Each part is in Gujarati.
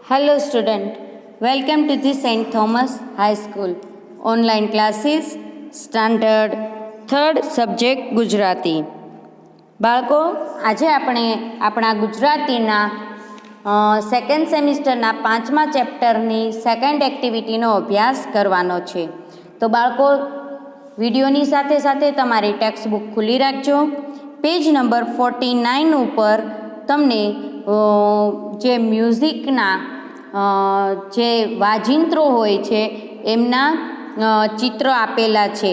Hello student, welcome to the St. Thomas High School online classes standard 3rd subject Gujarati. બાળકો, આજે આપણે આપણા ગુજરાતીના સેકન્ડ સેમિસ્ટરના 5મા ચેપ્ટરની સેકન્ડ એક્ટિવિટીનો અભ્યાસ કરવાનો છે. તો બાળકો, વિડીયોની સાથે સાથે તમારી ટેક્સ્ટ બુક ખુલ્લી રાખજો. પેજ નંબર 49 ઉપર તમને જે મ્યુઝિકના જે વાજિંત્રો હોય છે એમના ચિત્ર આપેલા છે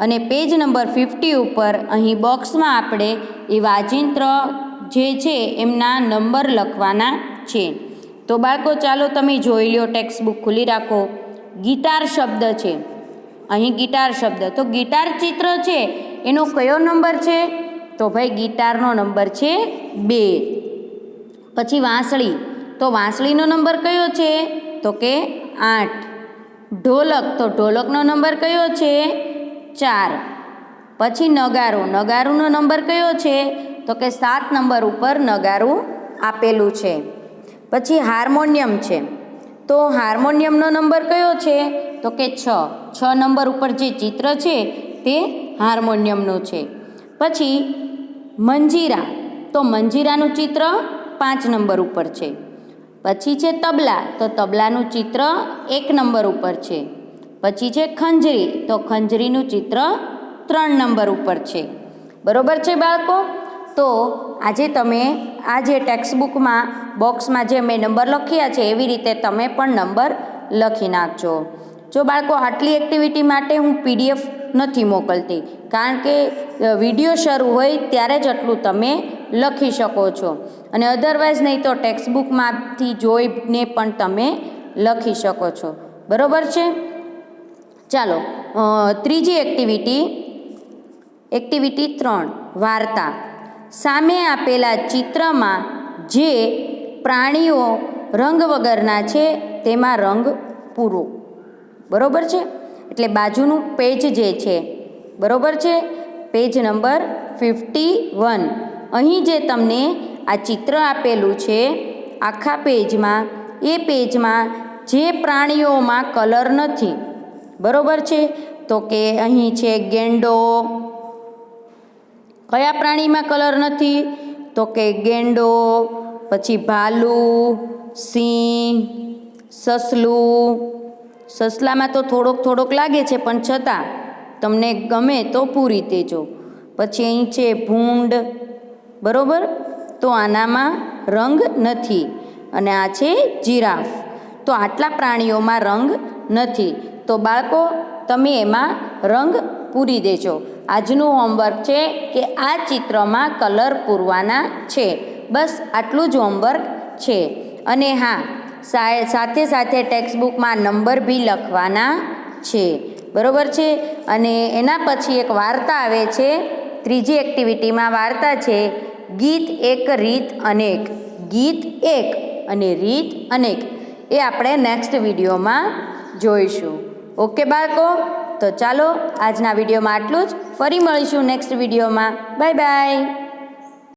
અને પેજ નંબર 50 ઉપર અહીં બોક્સમાં આપણે એ વાજિંત્ર જે છે એમના નંબર લખવાના છે. તો બાળકો, ચાલો તમે જોઈ લો, ટેક્સ્ટ બુક ખુલ્લી રાખો. ગિટાર શબ્દ છે, અહીં ગિટાર શબ્દ, તો ગિટાર ચિત્ર છે એનો કયો નંબર છે? તો ભાઈ ગિટારનો નંબર છે 2. પછી વાંસળી, તો વાંસળીનો નંબર કયો છે? તો કે 8. ઢોલક, તો ઢોલકનો નંબર કયો છે? 4. પછી નગારું, નગારુંનો નંબર કયો છે? તો કે 7 નંબર ઉપર નગારું આપેલું છે. પછી હાર્મોનિયમ છે, તો હાર્મોનિયમનો નંબર કયો છે? તો કે 6 નંબર ઉપર જે ચિત્ર છે તે હાર્મોનિયમનું છે. પછી મંજીરા, તો મંજીરાનું ચિત્ર 5 નંબર ઉપર છે. પછી છે તબલા, તો તબલાનું ચિત્ર 1 નંબર ઉપર છે. પછી છે ખંજરી, તો ખંજરીનું ચિત્ર 3 નંબર ઉપર છે. બરોબર છે બાળકો? તો આજે તમે આ જે ટેક્સ્ટ બુકમાં બોક્સમાં જે મેં નંબર લખ્યા છે એવી રીતે તમે પણ નંબર લખી નાખજો. જો બાળકો, આટલી એક્ટિવિટી માટે હું PDF નથી મોકલતી, કારણ કે વિડીયો શરૂ હોય ત્યારે જ આટલું તમે લખી શકો છો, અને અધરવાઇઝ નહીં તો ટેક્સ્ટ બુકમાંથી જોઈને પણ તમે લખી શકો છો. બરાબર છે? ચાલો, ત્રીજી એક્ટિવિટી 3, વાર્તા. સામે આપેલા ચિત્રમાં જે પ્રાણીઓ રંગ વગરના છે તેમાં રંગ પૂરો. બરાબર છે? એટલે બાજુનું પેજ જે છે, બરાબર છે, પેજ નંબર 51, અહીં જે તમને આ ચિત્ર આપેલું છે આખા પેજમાં, એ પેજમાં જે પ્રાણીઓમાં કલર નથી, બરાબર છે, તો કે અહીં છે ગેંડો. કયા પ્રાણીમાં કલર નથી? તો કે ગેંડો, પછી ભાલું, સિંહ, સસલું. સસલામાં તો થોડોક લાગે છે, પણ છતાં તમને ગમે તો પૂરી દેજો. પછી અહીં છે ભૂંડ, બરાબર, તો આનામાં રંગ નથી. અને આ છે જીરાફ, તો આટલા પ્રાણીઓમાં રંગ નથી. તો બાળકો, તમે એમાં રંગ પૂરી દેજો. આજનું હોમવર્ક છે કે આ ચિત્રમાં કલર પૂરવાના છે. બસ આટલું જ હોમવર્ક છે. અને હા, સાથે સાથે ટેક્સ્ટ બુકમાં નંબર બી લખવાના છે. બરાબર છે? અને એના પછી એક વાર્તા આવે છે. ત્રીજી એક્ટિવિટીમાં વાર્તા છે ગીત એક રીત અનેક. ગીત એક અને રીત અનેક, એ આપણે નેક્સ્ટ વિડીયોમાં જોઈશું. ઓકે બાળકો? તો ચાલો, આજના વિડીયોમાં આટલું જ. ફરી મળીશું નેક્સ્ટ વિડીયોમાં. Bye bye.